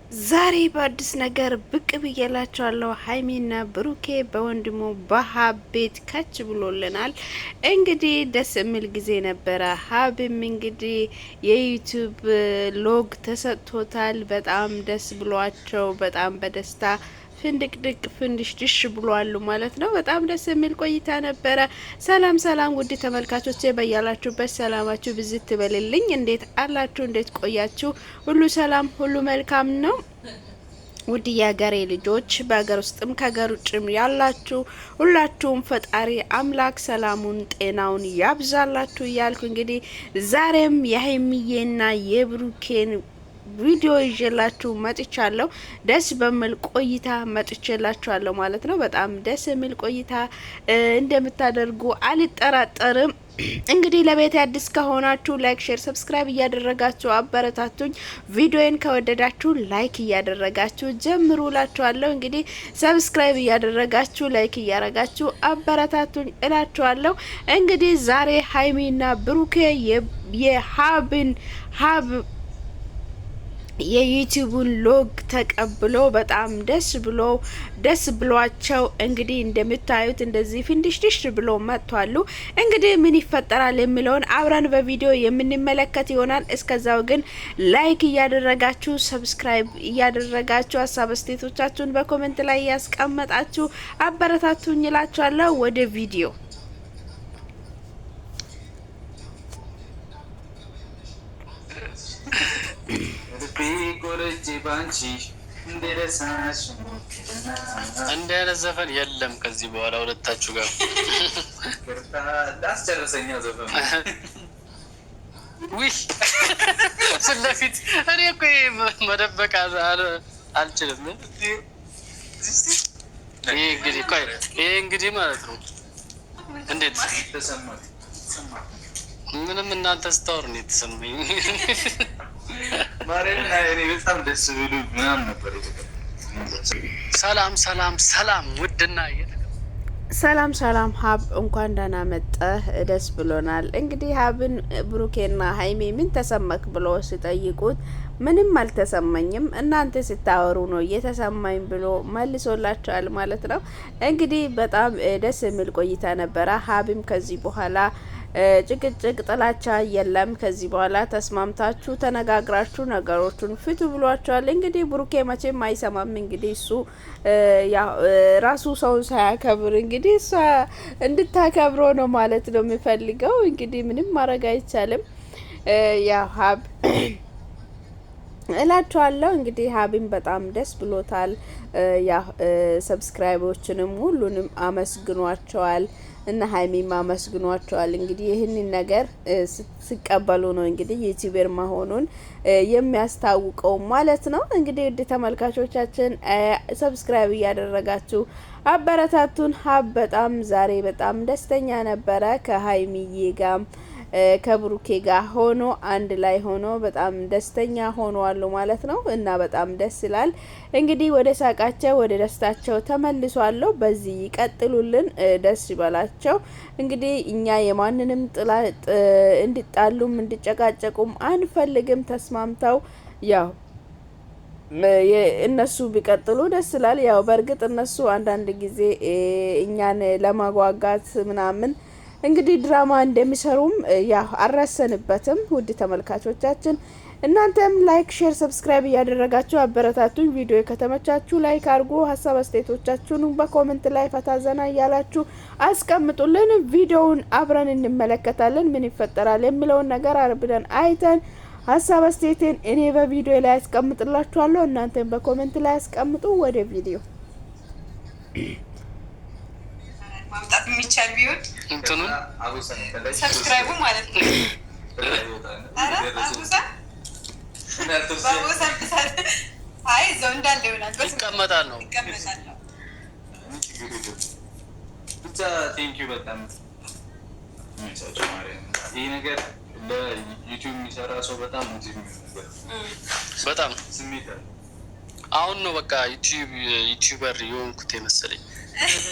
ዛሬ በአዲስ ነገር ብቅ ብዬላችኋለሁ። ሀይሚና ብሩኬ በወንድሙ በሀብ ቤት ከች ብሎልናል። እንግዲህ ደስ የሚል ጊዜ ነበረ። ሀብም እንግዲህ የዩቱብ ሎግ ተሰጥቶታል። በጣም ደስ ብሏቸው በጣም በደስታ ፍንድቅድቅ ፍንድሽድሽ ብሏሉ ማለት ነው። በጣም ደስ የሚል ቆይታ ነበረ። ሰላም ሰላም፣ ውድ ተመልካቾቼ በያላችሁበት ሰላማችሁ ብዝት ትበልልኝ። እንዴት አላችሁ? እንዴት ቆያችሁ? ሁሉ ሰላም፣ ሁሉ መልካም ነው። ውድ የሀገሬ ልጆች በሀገር ውስጥም ከሀገር ውጭም ያላችሁ ሁላችሁም ፈጣሪ አምላክ ሰላሙን ጤናውን ያብዛላችሁ እያልኩ እንግዲህ ዛሬም የሀይሚዬና የብሩኬን ቪዲዮ ይዤላችሁ መጥቻለሁ። ደስ በሚል ቆይታ መጥቼላችኋለሁ ማለት ነው። በጣም ደስ የሚል ቆይታ እንደምታደርጉ አልጠራጠርም። እንግዲህ ለቤት አዲስ ከሆናችሁ ላይክ፣ ሼር፣ ሰብስክራይብ እያደረጋችሁ አበረታቱኝ። ቪዲዮን ከወደዳችሁ ላይክ እያደረጋችሁ ጀምሩ እላችኋለሁ። እንግዲህ ሰብስክራይብ እያደረጋችሁ ላይክ እያደረጋችሁ አበረታቱኝ እላችኋለሁ። እንግዲህ ዛሬ ሀይሚና ብሩኬ ሀብ የዩቲዩቡን ሎግ ተቀብሎ በጣም ደስ ብሏቸው እንግዲህ እንደምታዩት እንደዚህ ፍንድሽድሽ ብሎ መጥቷሉ። እንግዲህ ምን ይፈጠራል የሚለውን አብረን በቪዲዮ የምንመለከት ይሆናል። እስከዛው ግን ላይክ እያደረጋችሁ ሰብስክራይብ እያደረጋችሁ ሀሳብ አስተያየቶቻችሁን በኮሜንት ላይ ያስቀመጣችሁ አበረታቱኝ እላችኋለሁ። ወደ ቪዲዮ እንደ አይነት ዘፈን የለም ከዚህ በኋላ ሁለታችሁ ጋር ላስጨርሰኛ ዘፈን ውይ ስለፊት እኔ እኮ መደበቅ አልችልም። ይሄ እንግዲህ ማለት ነው። እንዴት ምንም እናንተ ስታወር ነው የተሰማኝ። በጣም ደስ ብሎ ምናምን ነበር። ሰላም ሰላም ሰላም፣ ውድና ሰላም ሀብ እንኳን ደህና መጣህ። ደስ ብሎናል። እንግዲህ ሀብን ብሩኬና ሀይሜ ምን ተሰማክ ብሎ ሲጠይቁት ምንም አልተሰማኝም፣ እናንተ ስታወሩ ነው እየተሰማኝ ብሎ መልሶላቸዋል ማለት ነው። እንግዲህ በጣም ደስ የሚል ቆይታ ነበረ። ሀብም ከዚህ በኋላ ጭቅጭቅ ጥላቻ የለም። ከዚህ በኋላ ተስማምታችሁ ተነጋግራችሁ ነገሮቹን ፍቱ ብሏቸዋል። እንግዲህ ብሩኬ መቼም አይሰማም። እንግዲህ እሱ ራሱ ሰውን ሳያከብር እንግዲህ እሷ እንድታከብሮ ነው ማለት ነው የሚፈልገው። እንግዲህ ምንም ማድረግ አይቻልም። ያው ሀብ እላችኋለሁ። እንግዲህ ሀቢም በጣም ደስ ብሎታል። ያ ሰብስክራይቦችንም ሁሉንም አመስግኗቸዋል እና ሀይሚም አመስግኗቸዋል። እንግዲህ ይህንን ነገር ሲቀበሉ ነው እንግዲህ ዩቲዩበር መሆኑን የሚያስታውቀው ማለት ነው። እንግዲህ ውድ ተመልካቾቻችን ሰብስክራይብ እያደረጋችሁ አበረታቱን። ሀብ በጣም ዛሬ በጣም ደስተኛ ነበረ ከሀይሚዬ ጋር ከብሩኬ ጋር ሆኖ አንድ ላይ ሆኖ በጣም ደስተኛ ሆኗሉ ማለት ነው። እና በጣም ደስ ይላል። እንግዲህ ወደ ሳቃቸው ወደ ደስታቸው ተመልሷሉ። በዚህ ይቀጥሉልን፣ ደስ ይበላቸው። እንግዲህ እኛ የማንንም እንዲጣሉም እንዲጨቃጨቁም አንፈልግም። ተስማምተው ያው እነሱ ቢቀጥሉ ደስ ይላል። ያው በእርግጥ እነሱ አንዳንድ ጊዜ እኛን ለማጓጋት ምናምን እንግዲህ ድራማ እንደሚሰሩም ያው አልረሰንበትም። ውድ ተመልካቾቻችን እናንተም ላይክ፣ ሼር፣ ሰብስክራይብ እያደረጋችሁ አበረታቱኝ። ቪዲዮ ከተመቻችሁ ላይክ አድርጉ። ሀሳብ አስተያየቶቻችሁን በኮሜንት ላይ ፈታዘና እያላችሁ አስቀምጡልን። ቪዲዮውን አብረን እንመለከታለን። ምን ይፈጠራል የሚለውን ነገር አብረን አይተን ሀሳብ አስተያየቴን እኔ በቪዲዮ ላይ አስቀምጥላችኋለሁ። እናንተም በኮሜንት ላይ አስቀምጡ። ወደ ቪዲዮ ማምጣት የሚቻል ቢሆን እንትኑን ሰብስክራይቡ ማለት ነው። አይ እዛው እንዳለ ይሆናል። ይቀመጣል ነው ብቻ። ቴንኪው በጣም ይህ ነገር ለዩቲዩብ የሚሰራ ሰው በጣም በጣም ስሜት አሁን ነው በቃ ዩቲዩበር የሆንኩት የመሰለኝ።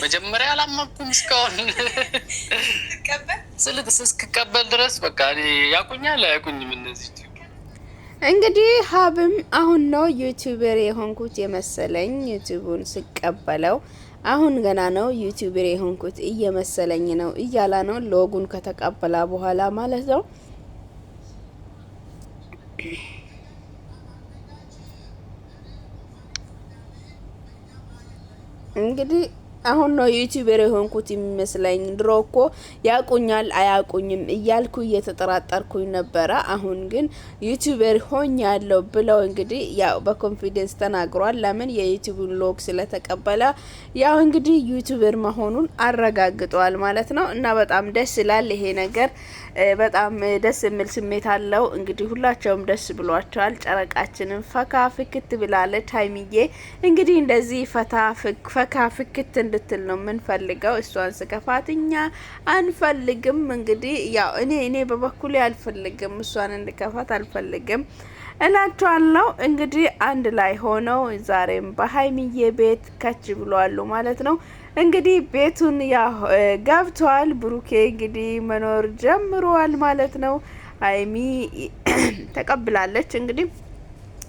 መጀመሪያ አላመንኩም እስካሁን እስክቀበል ድረስ በቃ ያቁኛል አያቁኝም እነዚህ እንግዲህ ሀብም አሁን ነው ዩቲዩበር የሆንኩት የመሰለኝ ዩቲዩቡን ስቀበለው አሁን ገና ነው ዩቲዩበር የሆንኩት እየመሰለኝ ነው እያላ ነው ሎጉን ከተቀበላ በኋላ ማለት ነው። እንግዲህ አሁን ነው ዩቲዩበር የሆንኩት የሚመስለኝ። ድሮ እኮ ያቁኛል አያቁኝም እያልኩ እየተጠራጠርኩኝ ነበረ። አሁን ግን ዩቲዩበር ሆኛለሁ ብለው እንግዲህ ያው በኮንፊደንስ ተናግሯል። ለምን የዩቲዩብን ሎግ ስለተቀበለ ያው እንግዲህ ዩቲዩበር መሆኑን አረጋግጧል ማለት ነው። እና በጣም ደስ ይላል ይሄ ነገር፣ በጣም ደስ የሚል ስሜት አለው። እንግዲህ ሁላቸውም ደስ ብሏቸዋል። ጨረቃችንን ፈካ ፍክት ብላለች ሀይሚዬ። እንግዲህ እንደዚህ ፈካ ፍክት እንድትል ነው የምንፈልገው። እሷን ስከፋት እኛ አንፈልግም። እንግዲህ ያው እኔ በበኩሌ አልፈልግም፣ እሷን እንድከፋት አልፈልግም እላቸዋለሁ። እንግዲህ አንድ ላይ ሆነው ዛሬም በሀይሚዬ ቤት ከች ብሏሉ ማለት ነው። እንግዲህ ቤቱን ያው ገብቷል። ብሩኬ እንግዲህ መኖር ጀምሯል ማለት ነው። ሀይሚ ተቀብላለች። እንግዲህ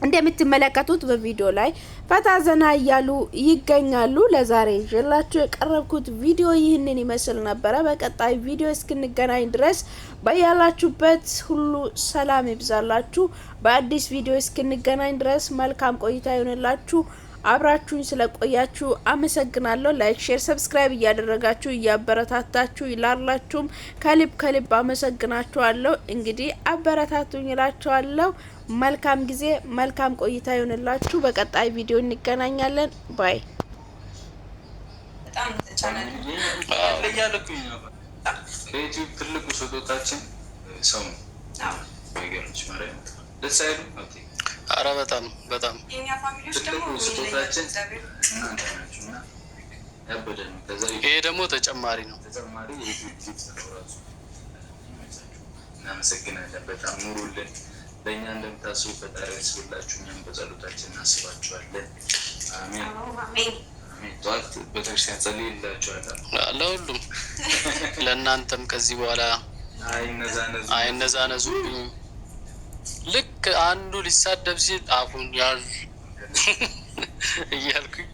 እንደምትመለከቱት በቪዲዮ ላይ ፈታ ዘና እያሉ ይገኛሉ። ለዛሬ ይዤላችሁ የቀረብኩት ቪዲዮ ይህንን ይመስል ነበረ። በቀጣይ ቪዲዮ እስክንገናኝ ድረስ በያላችሁበት ሁሉ ሰላም ይብዛላችሁ። በአዲስ ቪዲዮ እስክንገናኝ ድረስ መልካም ቆይታ ይሆንላችሁ። አብራችሁኝ ስለቆያችሁ አመሰግናለሁ። ላይክ፣ ሼር፣ ሰብስክራይብ እያደረጋችሁ እያበረታታችሁ ይላላችሁም ከልብ አመሰግናችኋለሁ። እንግዲህ አበረታቱኝ እላችኋለሁ። መልካም ጊዜ መልካም ቆይታ ይሆንላችሁ። በቀጣይ ቪዲዮ እንገናኛለን። ባይ በዩቲዩብ ትልቁ ስጦታችን ሰው ነው። አረ በጣም ትልቁ ስጦታችን እናንተ ናችሁ እና ያበደ ነው። ይሄ ደግሞ ተጨማሪ ነው። እናመሰግናለን። በጣም ኑሩልን። ለእኛ እንደምታስቡ ፈጣሪ ያስብላችሁ። እኛም በጸሎታችን እናስባችኋለን። አሜን። ጠዋት ቤተክርስቲያን ጸልይላችኋለሁ። ለሁሉም ለእናንተም ከዚህ በኋላ አይነዛነዙብኝ። ልክ አንዱ ሊሳደብ ሲል አፉን ያዝ እያልኩኝ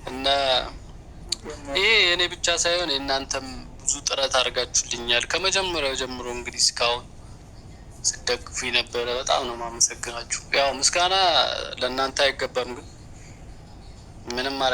እና ይሄ የእኔ ብቻ ሳይሆን የእናንተም ብዙ ጥረት አድርጋችሁልኛል ከመጀመሪያው ጀምሮ እንግዲህ እስካሁን ስደግፉ ነበረ። በጣም ነው ማመሰግናችሁ። ያው ምስጋና ለእናንተ አይገባም፣ ግን ምንም